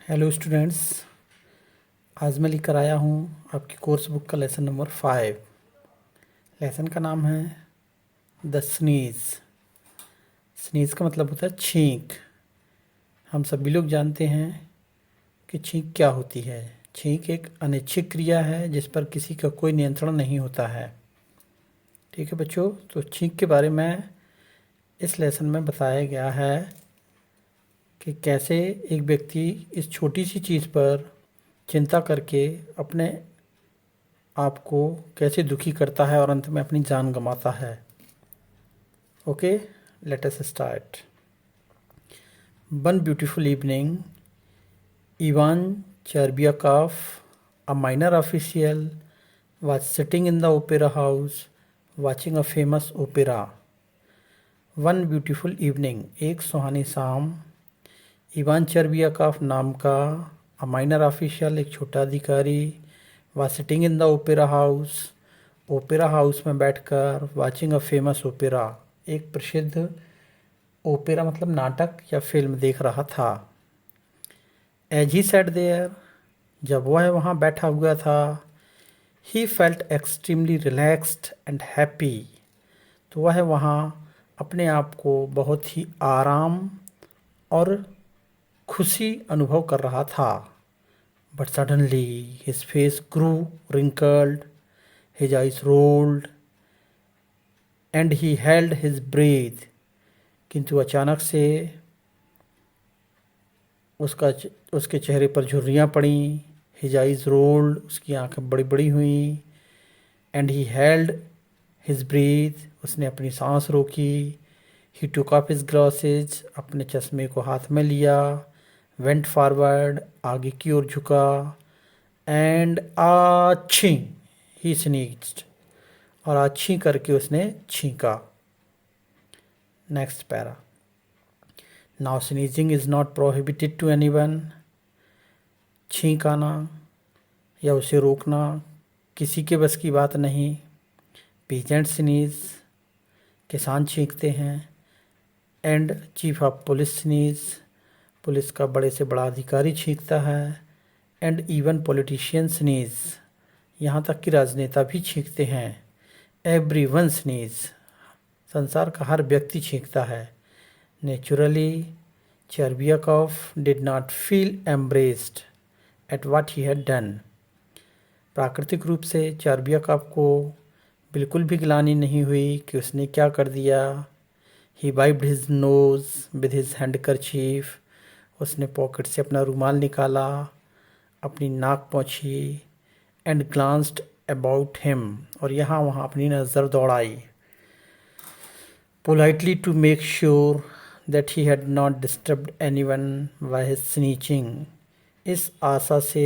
Hello students. आज मैं लेकर आया हूँ आपकी कोर्स बुक का लेसन नंबर 5। लेसन का नाम है द स्नीज। स्नीज का मतलब होता है छींक। हम सभी लोग जानते हैं कि छींक क्या होती है। छींक एक अनैच्छिक क्रिया है जिस पर किसी का कोई नियंत्रण नहीं होता है। ठीक है बच्चों, तो छींक के बारे में इस लेसन में बताया गया है कि कैसे एक व्यक्ति इस छोटी सी चीज़ पर चिंता करके अपने आपको कैसे दुखी करता है और अंत में अपनी जान गंवाता है। Okay, let us start. One beautiful evening, Ivan Chervyakov, a minor official, was sitting in the opera house watching a famous opera. One beautiful evening, एक सुहानी शाम, इवान चर्बियाकॉफ नाम का अ माइनर ऑफिशियल, एक छोटा अधिकारी, was sitting in the opera house, opera house में बैठकर, watching a famous opera, एक प्रसिद्ध ओपेरा मतलब नाटक या फिल्म देख रहा था। एज ही सैट देयर, जब वह वहाँ बैठा हुआ था, he felt extremely relaxed and happy, तो वह वहाँ अपने आप को बहुत ही आराम और खुशी अनुभव कर रहा था। But suddenly his face grew wrinkled, his eyes rolled and he held his breath, किंतु अचानक से उसके चेहरे पर झुर्रियाँ पड़ीं। हिज आइज रोल्ड, उसकी आंखें बड़ी बड़ी हुईं। And he held his breath, उसने अपनी सांस रोकी। He took up his glasses, अपने चश्मे को हाथ में लिया। वेंट फॉरवर्ड, आगे की ओर झुका। एंड आछी, ही स्नीज्ड, और आछी करके उसने छींका। Next para. Now sneezing is not prohibited to anyone. छींक आना या उसे रोकना किसी के बस की बात नहीं। पीजेंट स्नीज, किसान छींकते हैं। And chief of police sneeze, police का बड़े से बड़ा अधिकारी छींकता है। एंड इवन पॉलिटिशियन स्नीज, यहाँ तक कि राजनेता भी छींकते हैं। एवरी वन स्नीज, संसार का हर व्यक्ति छींकता है। Naturally Chervyakov did not feel embarrassed at what he had done. प्राकृतिक रूप से चर्बियाकॉफ को बिल्कुल भी ग्लानि नहीं हुई कि उसने क्या कर दिया। He wiped his nose with his handkerchief, उसने पॉकेट से अपना रुमाल निकाला, अपनी नाक पोंछी। एंड ग्लांस्ड अबाउट हिम, और यहाँ वहाँ अपनी नज़र दौड़ाई। Politely to make sure that he had not disturbed anyone by his sneezing, इस आशा से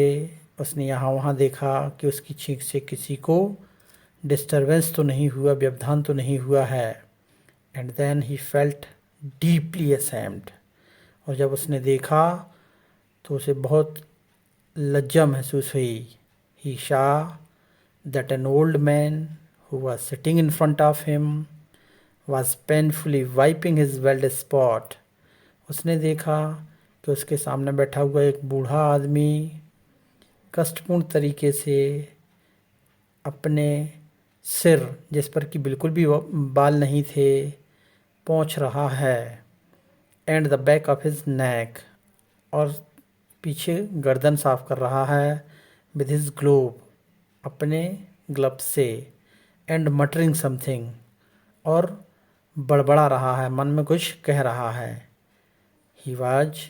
उसने यहाँ वहाँ देखा कि उसकी छींक से किसी को डिस्टरबेंस तो नहीं हुआ, व्यवधान तो नहीं हुआ है। And then he felt deeply ashamed, और जब उसने देखा तो उसे बहुत लज्जा महसूस हुई। ही शा that an old man who was sitting in front of him was painfully wiping his weld spot, उसने देखा कि उसके सामने बैठा हुआ एक बूढ़ा आदमी कष्टपूर्ण तरीके से अपने सिर, जिस पर कि बिल्कुल भी बाल नहीं थे, पोंछ रहा है। And the back of his neck, और पीछे गर्दन साफ कर रहा है। विद हिज ग्लोव, अपने ग्लव से। एंड मटरिंग समथिंग, और बड़बड़ा रहा है, मन में कुछ कह रहा है। He was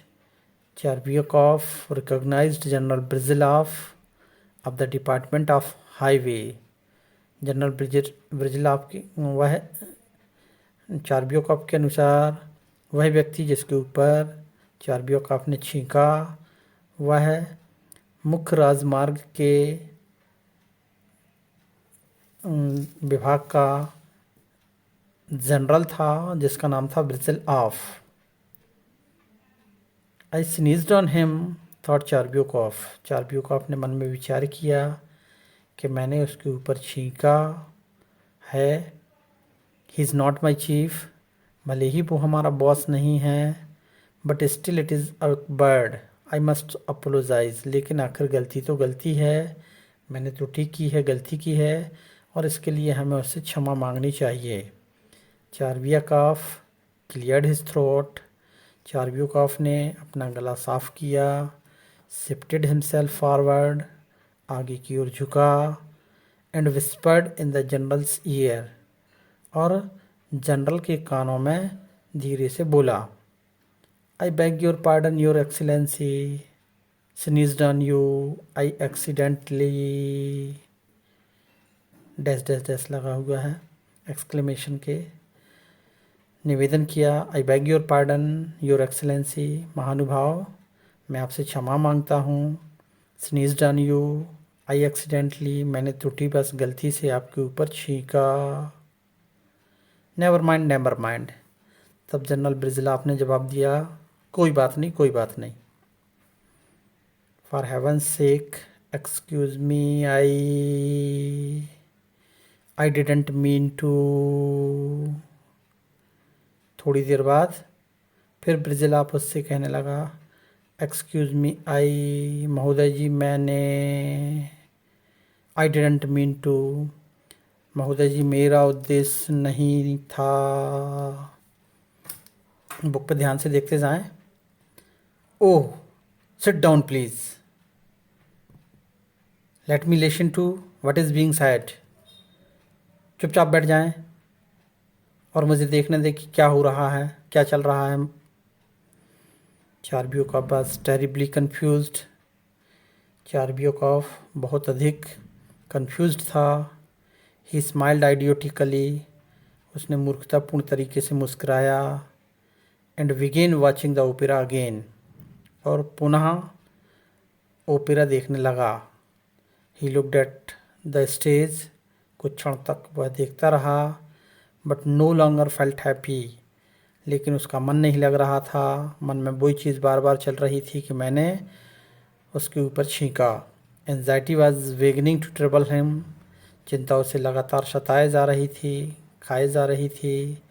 Cherbyakov recognized General Brizilov of the Department of Highway. General Brizhalov की वह चार्बियोकॉफ के अनुसार वह व्यक्ति जिसके ऊपर चार्बियोकॉफ ने छींका वह मुख्य राजमार्ग के विभाग का जनरल था जिसका नाम था ब्रिजलाव। आई स्नीज्ड ऑन हिम थॉट चार्बियोकॉफ, चार्बियोकॉफ ने मन में विचार किया कि मैंने उसके ऊपर छींका है। He is not my chief, भले ही वो हमारा बॉस नहीं है, but still it is a bird, I must apologize, लेकिन आखिर गलती तो गलती है, मैंने त्रुटि की है, गलती की है, और इसके लिए हमें उससे क्षमा मांगनी चाहिए। चार्वियाकॉफ क्लियर्ड हिज थ्रोट, चार्वियाकॉफ ने अपना गला साफ किया। शिफ्टेड हिमसेल्फ फॉरवर्ड, आगे की ओर झुका। And whispered in the generals year, और जनरल के कानों में धीरे से बोला, I beg your pardon your excellency, sneezed on you, I accidentally dash dash dash लगा हुआ है एक्सक्लेमेशन के। निवेदन किया, I beg your pardon your excellency, महानुभाव मैं आपसे क्षमा मांगता हूँ। स्नीज्ड ऑन यू, आई एक्सीडेंटली मैंने त्रुटिवश गलती से आपके ऊपर छींका। नेवर माइंड नेवर माइंड, तब जनरल ब्रिजलाफ ने जवाब दिया, कोई बात नहीं, कोई बात नहीं। For heaven's sake, excuse me, I didn't mean to। थोड़ी देर बाद फिर ब्रिजलाप उससे कहने लगा, एक्सक्यूज मी आई, महोदय जी मैंने, आई डिडेंट मीन टू, महोदय जी मेरा उद्देश्य नहीं था। बुक पे ध्यान से देखते जाएं। Oh, sit down please, let me listen to what is being said. चुपचाप बैठ जाएं और मुझे देखने दें कि क्या हो रहा है, क्या चल रहा है। चार्वियाकॉफ वाज टेरिबली कंफ्यूज्ड, चार्वियाकॉफ बहुत अधिक कंफ्यूज्ड था। ही स्माइल्ड आइडियोटिकली, उसने मूर्खतापूर्ण तरीके से मुस्कुराया। And began watching the opera again, और पुनः ओपेरा देखने लगा। He looked at the stage, कुछ क्षण तक वह देखता रहा। But no longer felt happy, लेकिन उसका मन नहीं लग रहा था। मन में वही चीज़ बार बार चल रही थी कि मैंने उसके ऊपर छींका। Anxiety was beginning to trouble him, चिंता उसे लगातार सताए जा रही थी, खाए जा रही थी।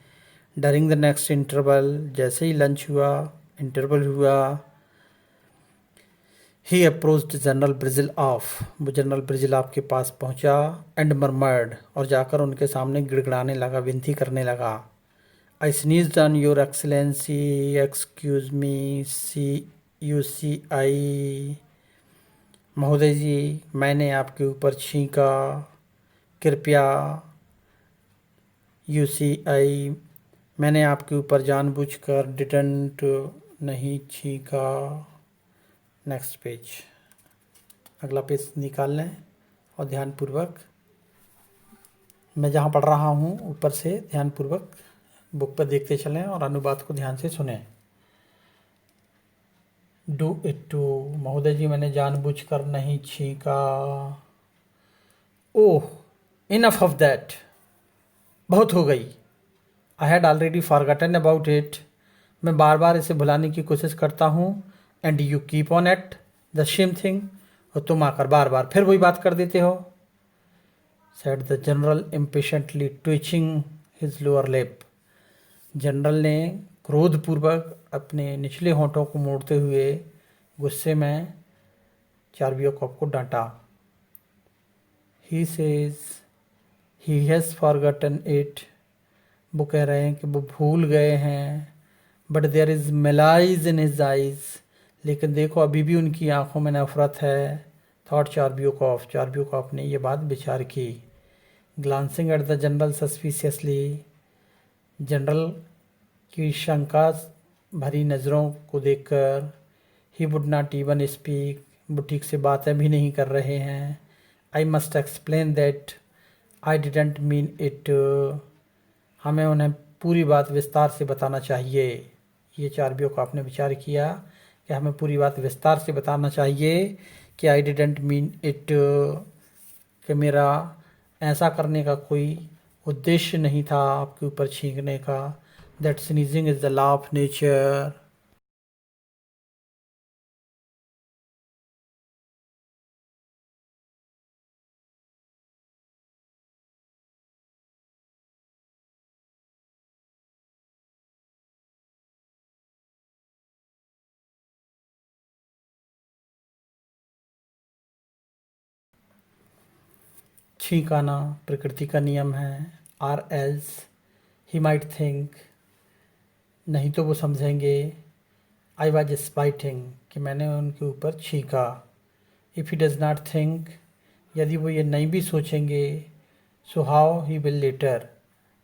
डरिंग द नेक्स्ट इंटरवल, जैसे ही लंच हुआ, इंटरवल हुआ, ही अप्रोच्ड जनरल ब्रिजिल ऑफ, वो जनरल ब्रिजिल ऑफ के पास पहुंचा। एंड मरमर्ड, और जाकर उनके सामने गिड़गिड़ाने लगा, विनती करने लगा, I sneezed on your excellency, excuse me, see you see I, महोदय जी मैंने आपके ऊपर छींका, कृपया। यू सी आई, मैंने आपके ऊपर जानबूझकर, डिडंट नहीं छींका। नेक्स्ट पेज, अगला पेज निकाल लें और ध्यानपूर्वक, मैं जहाँ पढ़ रहा हूँ ऊपर से ध्यानपूर्वक बुक पर देखते चलें और अनुवाद को ध्यान से सुनें। डू इट टू, महोदय जी मैंने जानबूझकर नहीं छींका। ओह, इनफ ऑफ दैट, बहुत हो गई। I had already forgotten about it, मैं बार बार इसे भुलाने की कोशिश करता हूँ। And you keep on at the same thing, और तुम आकर बार बार फिर वही बात कर देते हो। Said the general impatiently twitching his lower lip, general ने क्रोधपूर्वक अपने निचले होंठों को मोड़ते हुए गुस्से में चार्वियाकॉफ को डांटा। He says he has forgotten it, वो कह रहे हैं कि वो भूल गए हैं। But there is malice in his eyes, लेकिन देखो अभी भी उनकी आंखों में नफरत है। थॉट चार्वियाकॉफ, चार्वियाकॉफ ने यह बात विचार की। Glancing at the general suspiciously, general की शंका भरी नज़रों को देखकर, ही वुड नॉट इवन स्पीक, वो ठीक से बातें भी नहीं कर रहे हैं। आई must explain that I didn't mean it, हमें उन्हें पूरी बात विस्तार से बताना चाहिए। ये चार्वियाकॉफ ने विचार किया कि हमें पूरी बात विस्तार से बताना चाहिए कि आई डिडेंट मीन इट, कि मेरा ऐसा करने का कोई उद्देश्य नहीं था आपके ऊपर छींकने का। That sneezing is the law of nature. छींकाना प्रकृति का नियम है। Or else he might think, नहीं तो वो समझेंगे आई वॉज स्पाइटिंग, कि मैंने उनके ऊपर छींका। If he does not think, यदि वो ये नहीं भी सोचेंगे, so how he will later,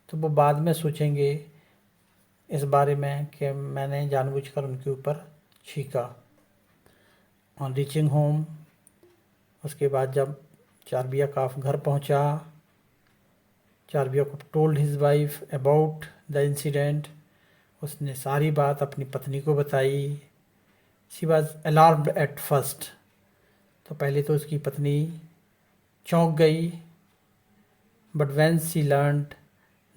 तो वो बाद में सोचेंगे इस बारे में कि मैंने जानबूझकर उनके ऊपर छींका। ऑन रीचिंग होम, उसके बाद जब चारबियाकॉफ घर पहुंचा, Cherbyakov told his wife about the incident, उसने सारी बात अपनी पत्नी को बताई। She was alarmed at first, तो पहले तो उसकी पत्नी चौंक गई। But when she learned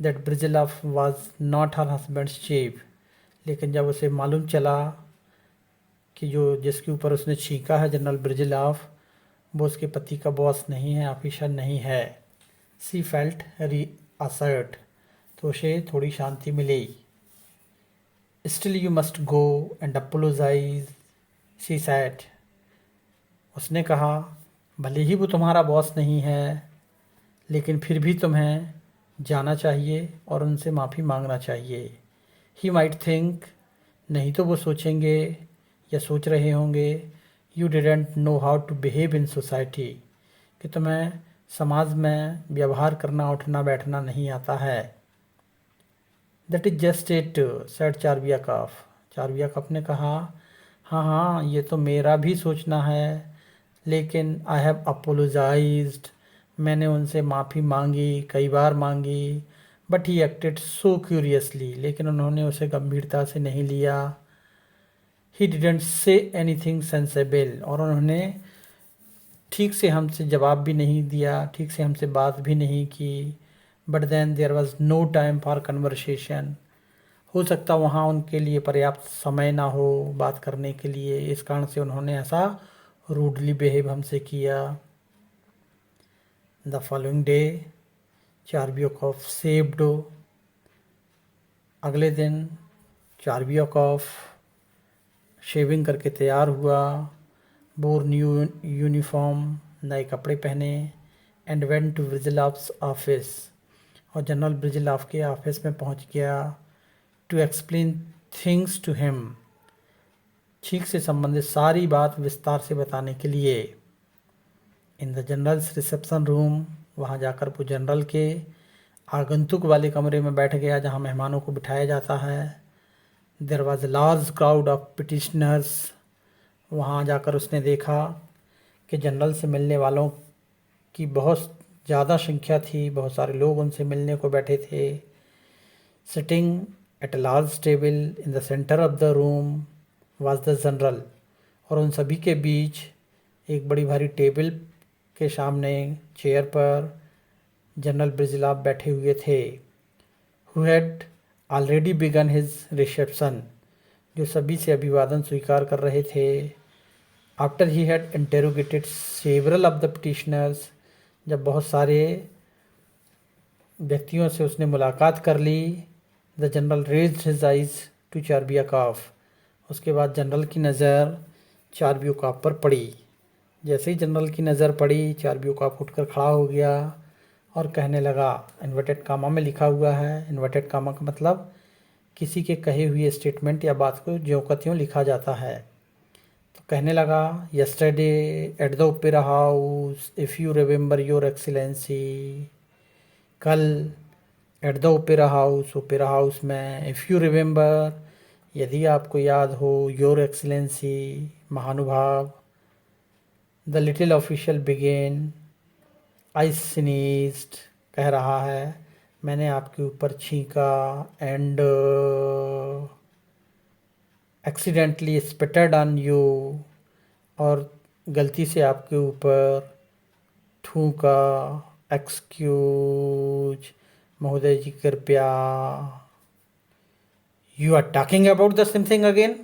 that Brizhalov was not her husband's chief, लेकिन जब उसे मालूम चला कि जो जिसके ऊपर उसने छींका है जनरल ब्रिजलाफ, वो उसके पति का बॉस नहीं है, ऑफिसर नहीं है। सी फेल्ट री असर्ट, तो उसे थोड़ी शांति मिली। Still you must go and apologise, she said, उसने कहा भले ही वो तुम्हारा बॉस नहीं है, लेकिन फिर भी तुम्हें जाना चाहिए और उनसे माफ़ी मांगना चाहिए। ही माइट थिंक, नहीं तो वो सोचेंगे या सोच रहे होंगे, you didn't know how to behave in society, कि तुम्हें समाज में व्यवहार करना उठना बैठना नहीं आता है। That is just it, said Cherbyakov, Cherbyakov ने कहा हाँ हाँ ये तो मेरा भी सोचना है, लेकिन आई हैव अपोलोजाइज्ड, मैंने उनसे माफ़ी मांगी, कई बार मांगी। But he acted so curiously, लेकिन उन्होंने उसे गंभीरता से नहीं लिया। He didn't say anything sensible, और उन्होंने ठीक से हमसे जवाब भी नहीं दिया, ठीक से हमसे बात भी नहीं की। But then there was no time for conversation, हो सकता वहाँ उनके लिए पर्याप्त समय ना हो बात करने के लिए, इस कारण से उन्होंने ऐसा रूडली बिहेव हमसे किया। द फॉलोइंग डे चारबियाकॉफ सेव्ड, अगले दिन चारबियाकॉफ शेविंग करके तैयार हुआ, बोर न्यू यूनिफॉर्म, नए कपड़े पहने, and went to Brizzhalov's office, और जनरल ब्रिजलाफ के ऑफिस में पहुंच गया। To explain things to him, छींक से संबंधित सारी बात विस्तार से बताने के लिए। In the generals reception room, वहाँ जाकर वो जनरल के आगंतुक वाले कमरे में बैठ गया जहाँ मेहमानों को बिठाया जाता है। There was a large crowd of petitioners, वहाँ जाकर उसने देखा कि जनरल से मिलने वालों की बहुत ज़्यादा संख्या थी, बहुत सारे लोग उनसे मिलने को बैठे थे। Sitting at a large table in the centre of the room was the general, और उन सभी के बीच एक बड़ी भारी टेबल के सामने चेयर पर जनरल ब्रिजलाफ बैठे हुए थे। Who had already began his reception, जो सभी से अभिवादन स्वीकार कर रहे थे। After he had interrogated several of the petitioners, जब बहुत सारे व्यक्तियों से उसने मुलाकात कर ली। The general raised his eyes to Cherbyakov, उसके बाद जनरल की नज़र चारबियाकॉफ पर पड़ी। जैसे ही जनरल की नज़र पड़ी, चारबियाकॉफ उठकर खड़ा हो गया और कहने लगा, इन्वर्टेड कामा में लिखा हुआ है, इन्वर्टेड कामा का मतलब किसी के कहे हुए स्टेटमेंट या बात को ज्यों का त्यों लिखा जाता है। तो कहने लगा, yesterday at the opera house, if you remember your excellency, कल एट द ओपेरा हाउस में, इफ़ यू रिमेंबर, यदि आपको याद हो, योर एक्सीलेंसी, महानुभाव। द लिटिल ऑफिशियल बिगेन, आई स्नीज्ड, कह रहा है मैंने आपके ऊपर छींका, एंड एक्सीडेंटली स्पिटेड ऑन यू, और गलती से आपके ऊपर थूका। एक्सक्यूज, महोदय जी कृपया। You are talking about the same thing again,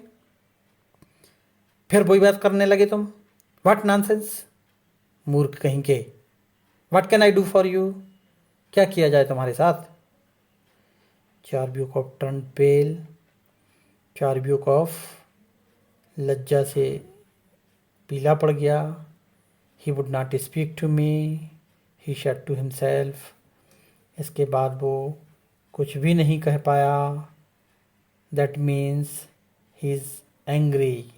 फिर वही बात करने लगे तुम। व्हाट नॉनसेंस, मूर्ख कहीं के। What can I do for you, क्या किया जाए तुम्हारे साथ। चारबियाकॉफ टर्न पेल, चारबियाकॉफ लज्जा से पीला पड़ गया। He would not speak to me, he said to himself. इसके बाद वो कुछ भी नहीं कह पाया। That means he is angry.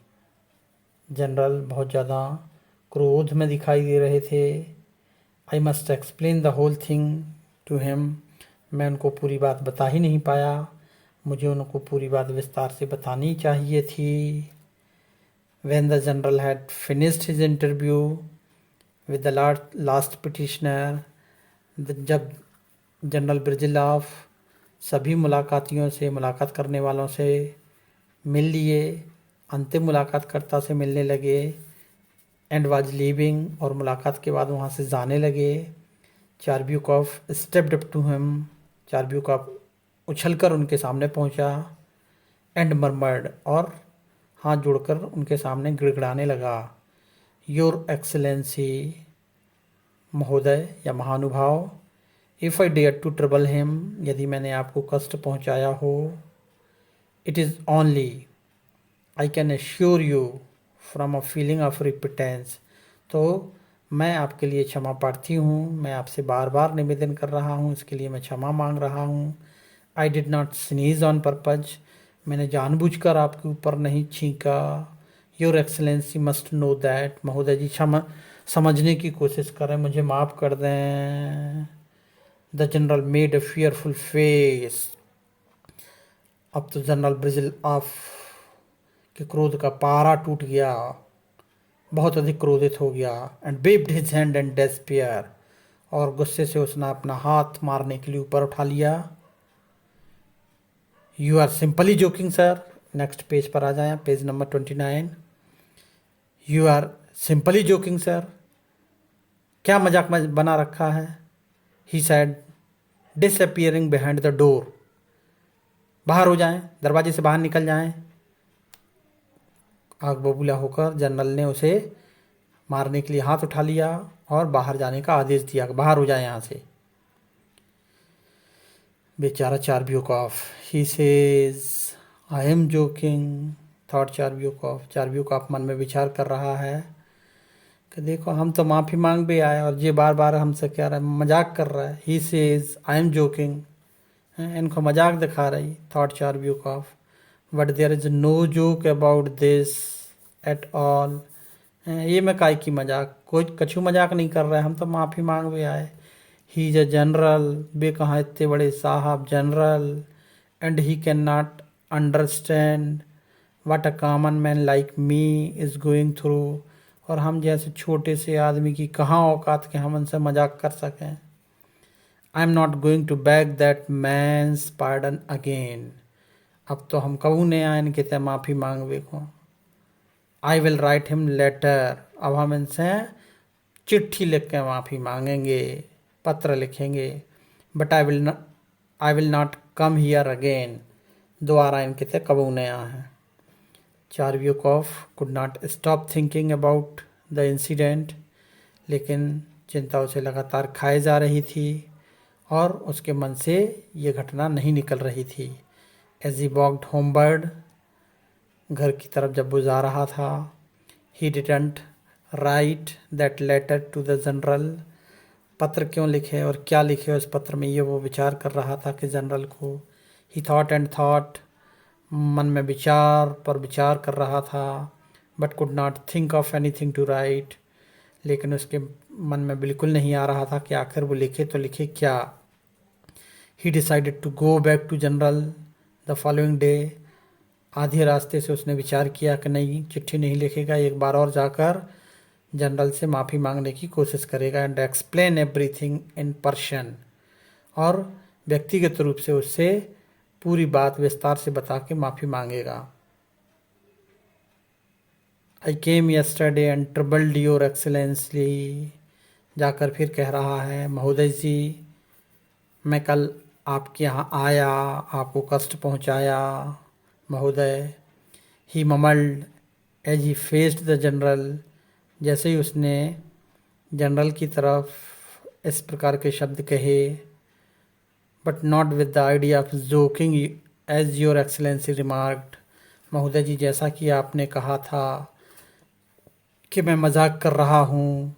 General बहुत ज़्यादा क्रोध में दिखाई दे रहे थे। I must explain the whole thing to him. मैं उनको पूरी बात बता ही नहीं पाया। मुझे उनको पूरी बात विस्तार से बतानी चाहिए थी। When the general had finished his interview with the last petitioner, जब जनरल ब्रिजिलाफ सभी मुलाकातियों से, मुलाकात करने वालों से मिल लिए, अंतिम मुलाकातकर्ता से मिलने लगे, एंड वाज लीविंग, और मुलाकात के बाद वहाँ से जाने लगे, चारब्यूकॉफ स्टेप्ड अप टू हिम। चारब्यूकॉफ उछलकर उनके सामने पहुँचा, एंड मरमर्ड, और हाथ जोड़कर उनके सामने गिड़गिड़ाने लगा, योर एक्सेलेंसी, महोदय या महानुभाव, if I dare to trouble him, यदि मैंने आपको कष्ट पहुंचाया हो, it is only, I can assure you from a feeling of repentance, तो मैं आपके लिए क्षमा प्रार्थी हूँ। मैं आपसे बार बार निवेदन कर रहा हूँ, इसके लिए मैं क्षमा मांग रहा हूँ। I did not sneeze on purpose, मैंने जानबूझकर आपके ऊपर नहीं छींका। Your excellency must know that, महोदय जी क्षमा समझने की कोशिश करें, मुझे माफ़ कर दें। The general made a fearful face. अब तो जनरल ब्रिजिलाफ के क्रोध का पारा टूट गया, बहुत अधिक क्रोधित हो गया। एंड बेब्ड हिज हैंड एंड डेस्पियर, और गुस्से से उसने अपना हाथ मारने के लिए ऊपर उठा लिया। You are simply joking sir. Next page पर आ जाए, page number 29। You are simply joking sir, क्या मजाक बना रखा है। He said, disappearing behind the door, बाहर हो जाएं, दरवाजे से बाहर निकल जाएं। आग बबूला होकर जनरल ने उसे मारने के लिए हाथ उठा लिया और बाहर जाने का आदेश दिया, बाहर हो जाए यहाँ से। बेचारा Cherbyakov, he says I am joking, thought Cherbyakov. Cherbyakov मन में विचार कर रहा है कि देखो हम तो माफ़ी मांग भी आए और ये बार बार हमसे कह रहा है, मजाक कर रहा है। He says I am joking, इनको मजाक दिखा रही, thought Cherbyakov. But there is no joke about this at all, ये मैं काय की मजाक, कोई कछु मजाक नहीं कर रहा है, हम तो माफ़ी मांग भी आए। ही इज़ अ जनरल, बे कहाँ इतने बड़े साहब general, and he can not understand what a common man like me is going through, और हम जैसे छोटे से आदमी की कहाँ औकात के हम उनसे मजाक कर सकें। I am not going to beg that man's pardon again, अब तो हम कहूँ नहीं आए इनके ते माफ़ी मांग बेको। I will write him letter, अब हम इनसे चिट्ठी लिख के माफ़ी मांगेंगे, पत्र लिखेंगे। But I will not come here again, दोबारा इनके से कबू नहीं आए। Cherbyakov could not stop thinking about the incident, लेकिन चिंता उसे लगातार खाए जा रही थी और उसके मन से ये घटना नहीं निकल रही थी। एज ही वॉक्ड होमवर्ड, घर की तरफ जब वो जा रहा था, he didn't write that letter to the general, पत्र क्यों लिखे और क्या लिखे उस पत्र में, ये वो विचार कर रहा था कि जनरल को। ही थॉट एंड थॉट, मन में विचार पर विचार कर रहा था। But could not think of anything to write, लेकिन उसके मन में बिल्कुल नहीं आ रहा था कि आखिर वो लिखे तो लिखे क्या। He decided to go back to general the following day, आधे रास्ते से उसने विचार किया कि नहीं चिट्ठी नहीं लिखेगा, एक बार और जाकर जनरल से माफ़ी मांगने की कोशिश करेगा। And explain everything in person, और व्यक्तिगत रूप से उससे पूरी बात विस्तार से बता के माफ़ी मांगेगा। I came yesterday and troubled your excellency, जाकर फिर कह रहा है, महोदय जी मैं कल आपके यहाँ आया, आपको कष्ट पहुँचाया महोदय। He mumbled as he faced the general, जैसे ही उसने जनरल की तरफ इस प्रकार के शब्द कहे, but not with the idea of joking as your excellency remarked, महोदय जी जैसा कि आपने कहा था कि मैं मजाक कर रहा हूँ,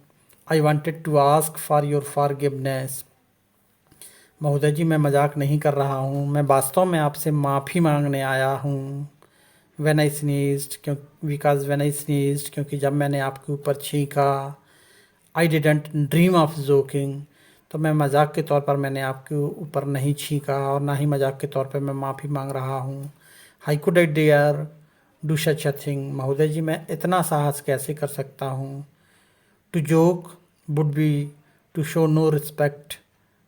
I wanted to ask for your forgiveness. महोदय जी मैं मजाक नहीं कर रहा हूँ, मैं वास्तव में आपसे माफ़ी मांगने आया हूँ। When I sneezed, because when I sneezed, क्योंकि जब मैंने आपके ऊपर छींका। I didn't dream of joking, तो मैं मजाक के तौर पर मैंने आपके ऊपर नहीं छींका और ना ही मजाक के तौर पर मैं माफ़ी मांग रहा हूँ। How could I dare do such a thing, महोदय जी मैं इतना साहस कैसे कर सकता हूँ। To joke would be to show no respect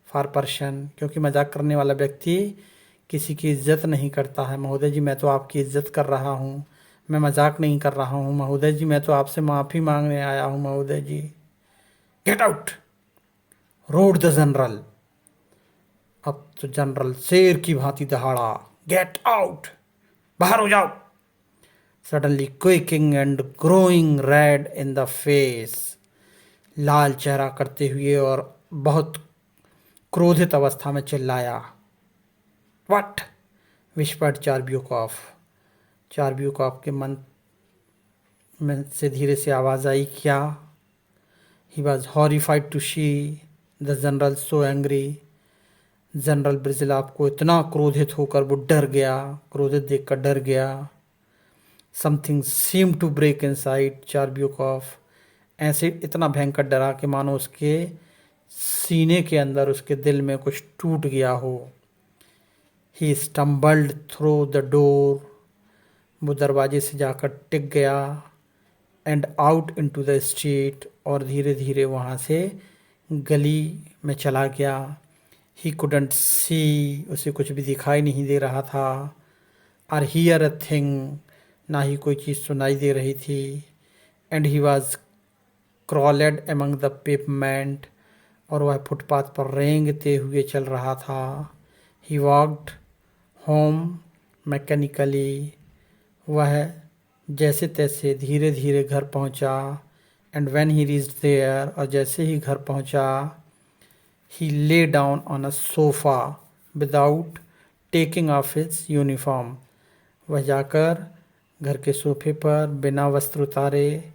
for person, क्योंकि मजाक करने वाला व्यक्ति किसी की इज्जत नहीं करता है। महोदय जी मैं तो आपकी इज्जत कर रहा हूँ, मैं मजाक नहीं कर रहा हूँ। महोदय जी मैं तो आपसे माफ़ी मांगने आया हूँ महोदय जी। Get out, roared the general. अब तो जनरल शेर की भांति दहाड़ा, गेट आउट, बाहर हो जाओ। Suddenly quaking and growing red in the face, लाल चेहरा करते हुए और बहुत क्रोधित अवस्था में चिल्लाया। व्हाट, विस्पर्ड चार्ब्यूकॉफ, चार्ब्यूकॉफ के मन में से धीरे से आवाज़ आई, क्या। He was horrified to see the general so angry, general Brizhalov को इतना क्रोधित होकर वो डर गया, क्रोधित देखकर डर गया। Something seem to break inside Cherbyakov, ऐसे इतना भयंकर डरा कि मानो उसके सीने के अंदर, उसके दिल में कुछ टूट गया हो। ही स्टम्बल्ड थ्रू द डोर, वो दरवाजे से जाकर टिक गया। And out into the street, और धीरे धीरे वहाँ से गली में चला गया। ही कुडंट सी, उसे कुछ भी दिखाई नहीं दे रहा था। और हियर अ थिंग, ना ही कोई चीज़ सुनाई दे रही थी। And he was crawled among the pavement, और वह फुटपाथ पर रेंगते हुए चल रहा था। ही वॉकड होम मैकेनिकली, वह जैसे तैसे धीरे धीरे घर पहुंचा। And when he reached there, और जैसे ही घर पहुंचा, he lay down on a sofa without taking off his uniform, वह जाकर घर के सोफे पर बिना वस्त्र उतारे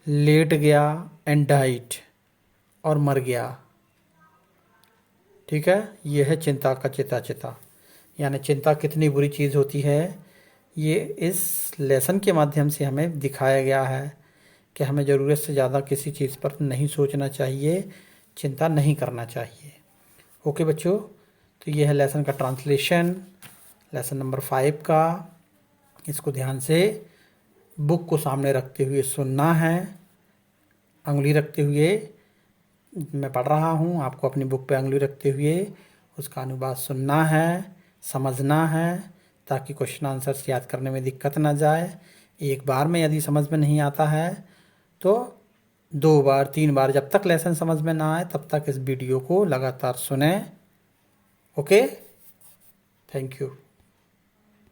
लेट गया। एंड डाइट, और मर गया। ठीक है, यह है चिंता का चिता। यानी चिंता कितनी बुरी चीज़ होती है, ये इस लेसन के माध्यम से हमें दिखाया गया है कि हमें ज़रूरत से ज़्यादा किसी चीज़ पर नहीं सोचना चाहिए, चिंता नहीं करना चाहिए। ओके बच्चों, तो ये है लेसन का ट्रांसलेशन, लेसन नंबर 5 का। इसको ध्यान से बुक को सामने रखते हुए सुनना है, अंगुली रखते हुए। मैं पढ़ रहा हूँ, आपको अपनी बुक पे अंगुली रखते हुए उसका अनुवाद सुनना है, समझना है, ताकि क्वेश्चन आंसर्स याद करने में दिक्कत ना जाए। एक बार में यदि समझ में नहीं आता है तो 2 बार 3 बार, जब तक लेसन समझ में ना आए तब तक इस वीडियो को लगातार सुनें। Okay, thank you.